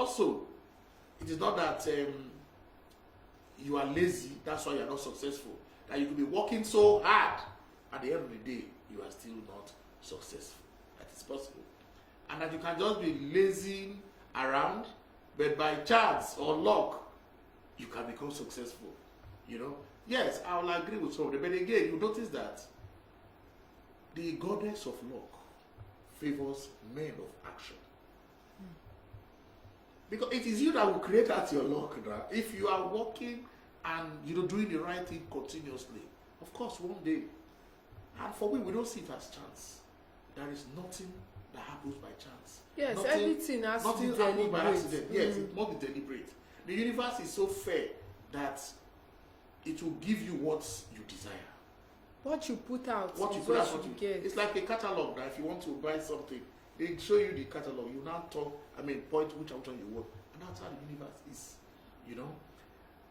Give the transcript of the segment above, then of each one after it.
also, it is not that you are lazy, that's why you are not successful. That you could be working so hard, at the end of the day, you are still not successful. That is possible. And that you can just be lazing around, but by chance or luck, you can become successful. You know? Yes, I will agree with some of them. But again, you notice that the goddess of luck favors men of action. Because it is you that will create out your luck. Right? If you are working and doing the right thing continuously, of course, one day. And for we don't see it as chance. There is nothing that happens by chance. Yes, nothing, everything has to be happens by deliberate. accident. Yes, it must be deliberate. The universe is so fair that it will give you what you desire. What you put out What you is put what out, you get. It's like a catalog that if you want to buy something, they show you the catalog. You now point which one you want. And that's how the universe is.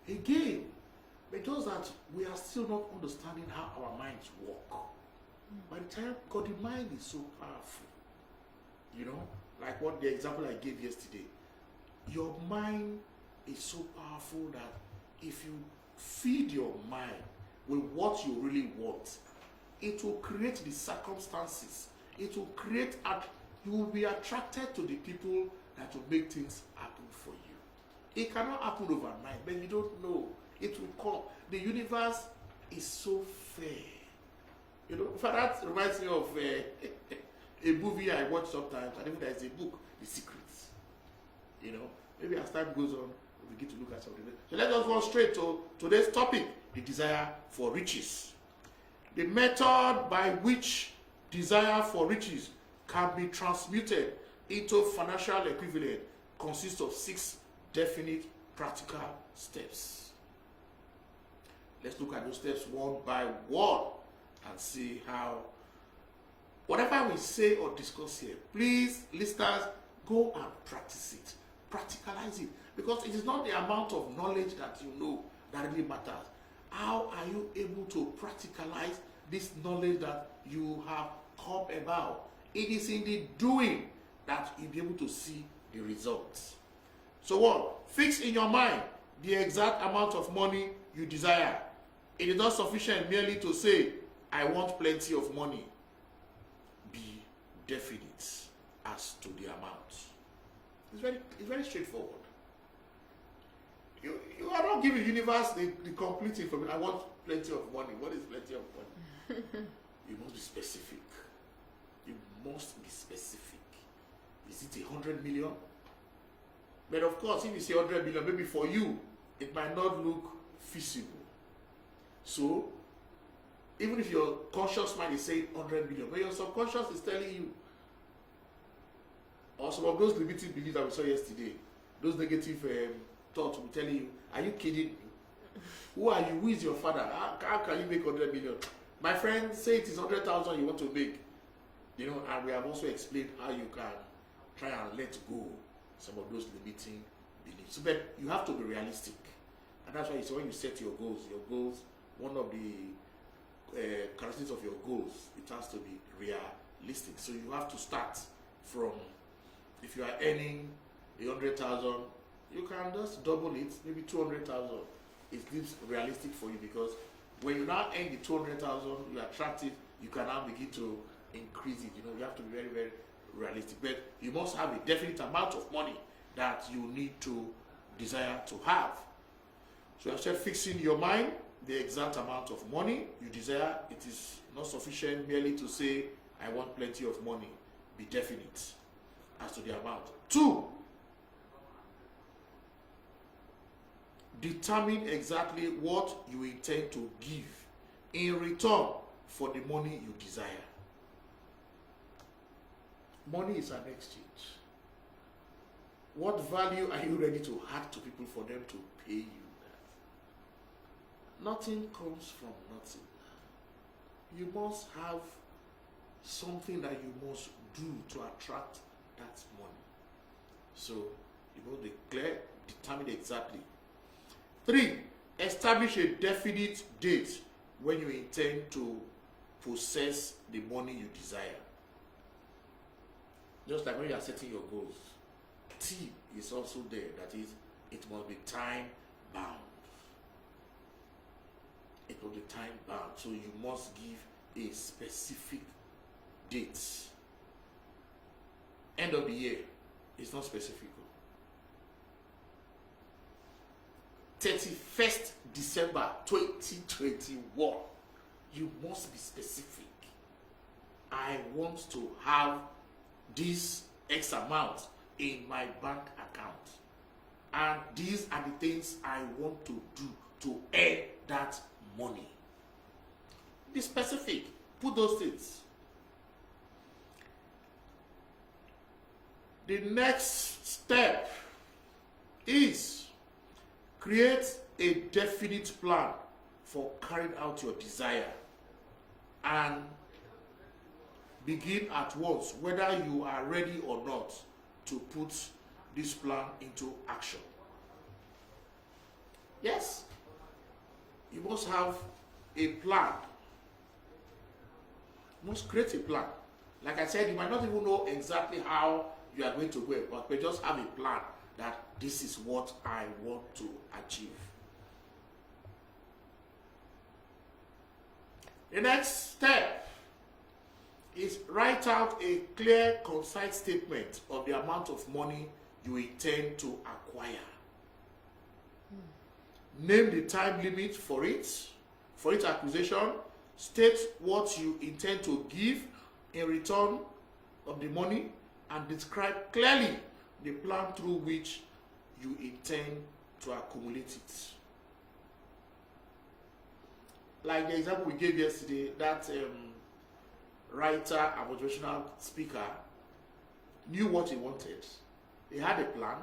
Again, but those that we are still not understanding how our minds work. By the time, God, the mind is so powerful. Like what the example I gave yesterday. Your mind is so powerful that if you feed your mind with what you really want, it will create the circumstances. It will create, you will be attracted to the people that will make things happen for you. It cannot happen overnight, but you don't know. It will come. The universe is so fair. That reminds me of a movie I watch sometimes. I think there is a book, The Secrets. Maybe as time goes on, we begin to look at something. So let us go straight to today's topic, the desire for riches. The method by which desire for riches can be transmuted into financial equivalent consists of 6 definite practical steps. Let's look at those steps one by one and see how, whatever we say or discuss here, please, listeners, go and practice it. Practicalize it. Because it is not the amount of knowledge that you know that really matters. How are you able to practicalize this knowledge that you have come about? It is in the doing that you'll be able to see the results. So what? Fix in your mind the exact amount of money you desire. It is not sufficient merely to say, I want plenty of money. Be definite as to the amount. It's very straightforward. You are not giving the universe the complete information. I want plenty of money. What is plenty of money? You must be specific. You must be specific. Is it 100 million? But of course, if you say 100 million, maybe for you, it might not look feasible. So, even if your conscious mind is saying 100 million, but your subconscious is telling you, or some of those limiting beliefs that we saw yesterday, those negative thoughts will be telling you, are you kidding me? Who are you? Who is your father? How can you make 100 million? My friend, say it is 100,000 you want to make. And we have also explained how you can try and let go some of those limiting beliefs. But you have to be realistic. And that's why when you set your goals, one of the characteristics of your goals, it has to be realistic. So you have to start from, if you are earning 100,000, you can just double it, maybe 200,000. It seems realistic for you, because when you now earn the 200,000, you attract it, you can now begin to increase it. You have to be very, very realistic. But you must have a definite amount of money that you need to desire to have. So I said, fixing your mind, the exact amount of money you desire. It is not sufficient merely to say, I want plenty of money. Be definite as to the amount. 2, determine exactly what you intend to give in return for the money you desire. Money is an exchange. What value are you ready to add to people for them to pay you that? Nothing comes from nothing. You must have something that you must do to attract that money. So you must declare, determine exactly. 3, establish a definite date when you intend to possess the money you desire. Just like when you are setting your goals. T is also there. That is, it must be time bound. It must be time bound. So you must give a specific date. End of the year is not specific. 31st December 2021. You must be specific. I want to have this X amount in my bank account. And these are the things I want to do to earn that money. Be specific. Put those things. The next step is create a definite plan for carrying out your desire and begin at once, whether you are ready or not, to put this plan into action. Yes, you must have a plan. You must create a plan. Like I said, you might not even know exactly how you are going to go, but just have a plan that this is what I want to achieve. The next step is write out a clear, concise statement of the amount of money you intend to acquire. Name the time limit for its acquisition. State what you intend to give in return of the money, and describe clearly the plan through which you intend to accumulate it. Like the example we gave yesterday, that writer and motivational speaker knew what he wanted. He had a plan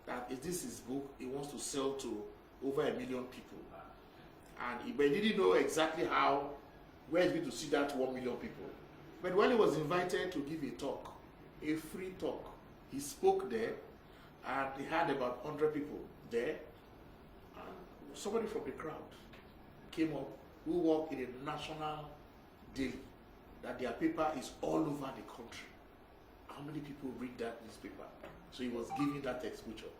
that if this is book, he wants to sell to over 1 million people. And but he didn't know exactly where he's going to see that 1 million people. But when he was invited to give a talk, a free talk, he spoke there, and he had about 100 people there. And somebody from the crowd came up who work in a national daily, that their paper is all over the country. How many people read that newspaper? So he was giving that exposure.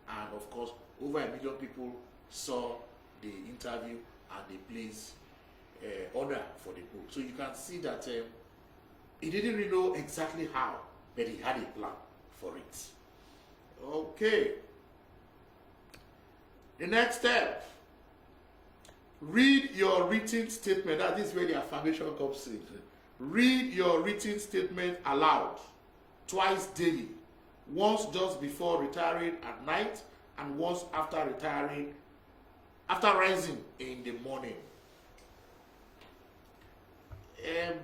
And of course, over 1 million people saw the interview and they placed order for the book. So you can see that he didn't really know exactly how, but he had a plan for it. Okay. The next step. Read your written statement. That is where the affirmation comes in. Read your written statement aloud twice daily. Once just before retiring at night and once after rising in the morning.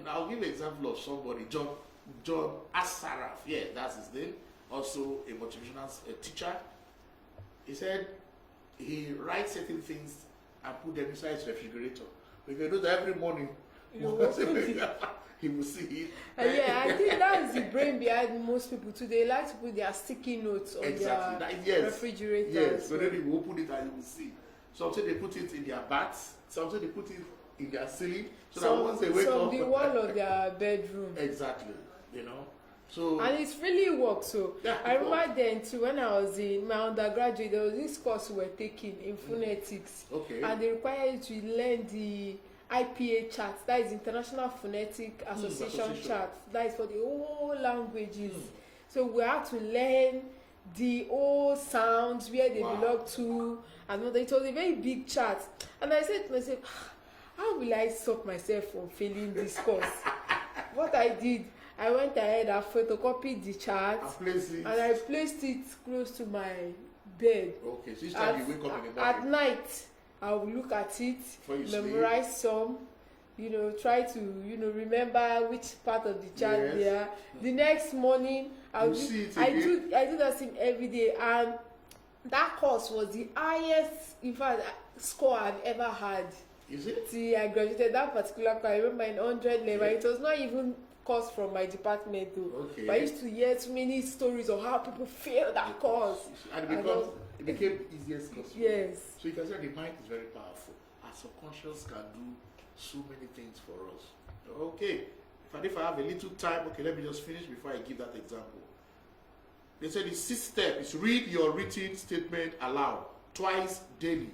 I'll give an example of somebody, John Asaraf. Yeah, that's his name. Also a motivational teacher. He said he writes certain things and put them inside his refrigerator. We can do that every morning. He will see it. Yeah, I think that's the brain behind most people too. They like to put their sticky notes on their refrigerator. Yes, so then they will open it and you will see. Sometimes they put it in their baths, sometimes they put it in their ceiling, so that once they wake up, the wall of their bedroom. Exactly, you know. So and it's really worked. So yeah, I remember then too, when I was in my undergraduate, there was this course we were taking in phonetics. Okay. And they required you to learn the IPA chart, that is International Phonetic Association chart, that is for the whole languages. So we had to learn the whole sounds, where they belong to, and it was a very big chart. And I said to myself, how will I stop myself from failing this course? What I did, I went ahead and photocopied the chart and I placed it close to my bed. Okay, so each time you wake up in the morning. At night, I will look at it, memorize some, try to, remember which part of the chart they are. The next morning, I do that thing every day, and that course was the highest, in fact, score I've ever had. Is it? See, I graduated that particular course. I remember in 100 level. It was not even course from my department though. Okay. But I used to hear too many stories of how people failed that course. And it became easiest course. Yes. So you can say the mind is very powerful. Our subconscious can do so many things for us. Okay. If I have a little time, okay, let me just finish before I give that example. They said the sixth step is read your written statement aloud twice daily.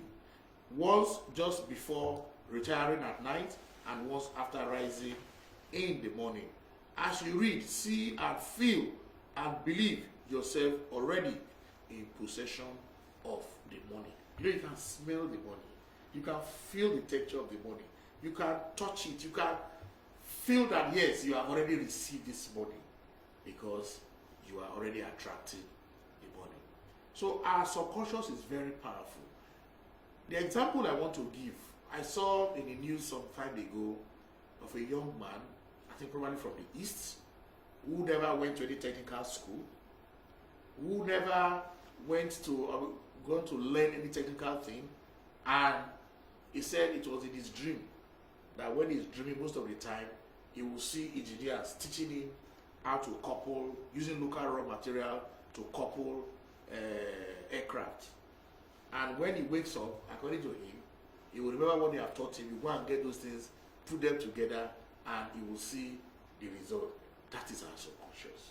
Once just before retiring at night and once after rising in the morning. As you read, see and feel and believe yourself already in possession of the money. You know, you can smell the money. You can feel the texture of the money. You can touch it. You can feel that, yes, you have already received this money because you are already attracting the money. So our subconscious is very powerful. The example I want to give, I saw in the news some time ago of a young man, I think probably from the East, who never went to any technical school, who never went to, going to learn any technical thing, and he said it was in his dream that when he's dreaming most of the time, he will see engineers teaching him how to couple, using local raw material to couple aircraft. And when he wakes up, according to him, he will remember what they have taught him. He will go and get those things, put them together, and he will see the result. That is our subconscious.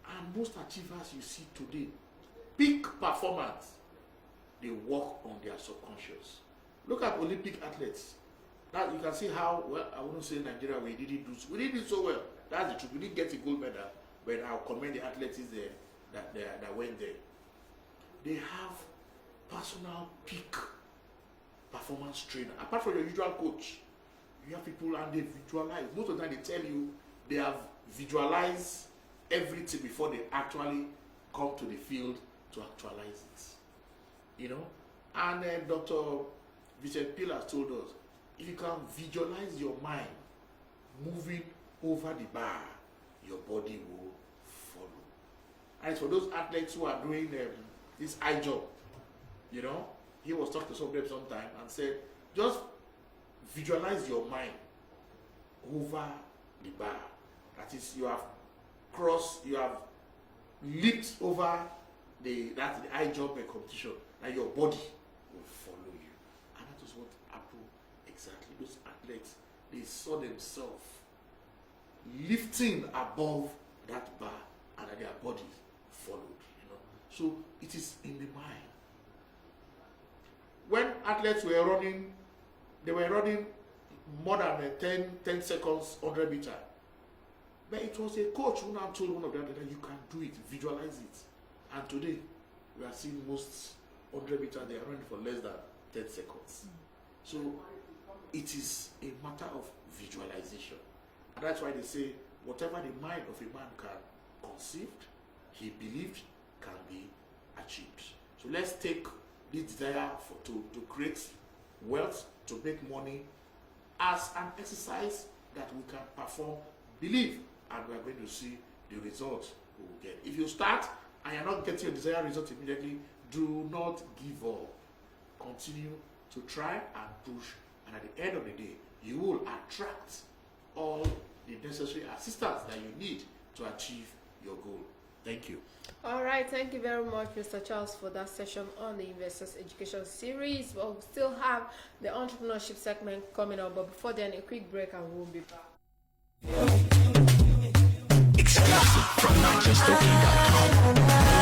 And most achievers you see today, peak performance, they work on their subconscious. Look at Olympic athletes. Now you can see how, well, I wouldn't say Nigeria, we didn't do so well. That's the truth. We didn't get a gold medal, but I'll commend the athletes that went there. They have personal peak performance trainer. Apart from your usual coach, you have people and they visualize. Most of the time they tell you they have visualized everything before they actually come to the field to actualize it. You know? And Dr. Vincent Peale has told us, if you can visualize your mind moving over the bar, your body will follow. And it's for those athletes who are doing this high jump, you know, he was talking to some of them sometime and said, just visualize your mind over the bar. That is, you have crossed, you have leaped over the high jump competition, and your body will follow you. And that is what happened exactly. Those athletes, they saw themselves lifting above that bar, and that their body followed. You know, so it is in the mind. When athletes were running, they were running more than 10 seconds, 100 meter. But it was a coach who now told one of them that you can do it, visualize it. And today, we are seeing most 100 meters, they are running for less than 10 seconds. So, it is a matter of visualization. And that's why they say, whatever the mind of a man can conceive, he believed can be achieved. So let's take this desire to create wealth, to make money, as an exercise that we can perform, believe, and we are going to see the results we will get. If you start and you're not getting your desired result immediately, do not give up. Continue to try and push, and at the end of the day, you will attract all the necessary assistance that you need to achieve your goal. Thank you. All right, thank you very much, Mr. Charles, for that session on the Investors Education Series. We'll still have the entrepreneurship segment coming up, but before then, a quick break and we'll be back. Exclusive from NigerStoking.com.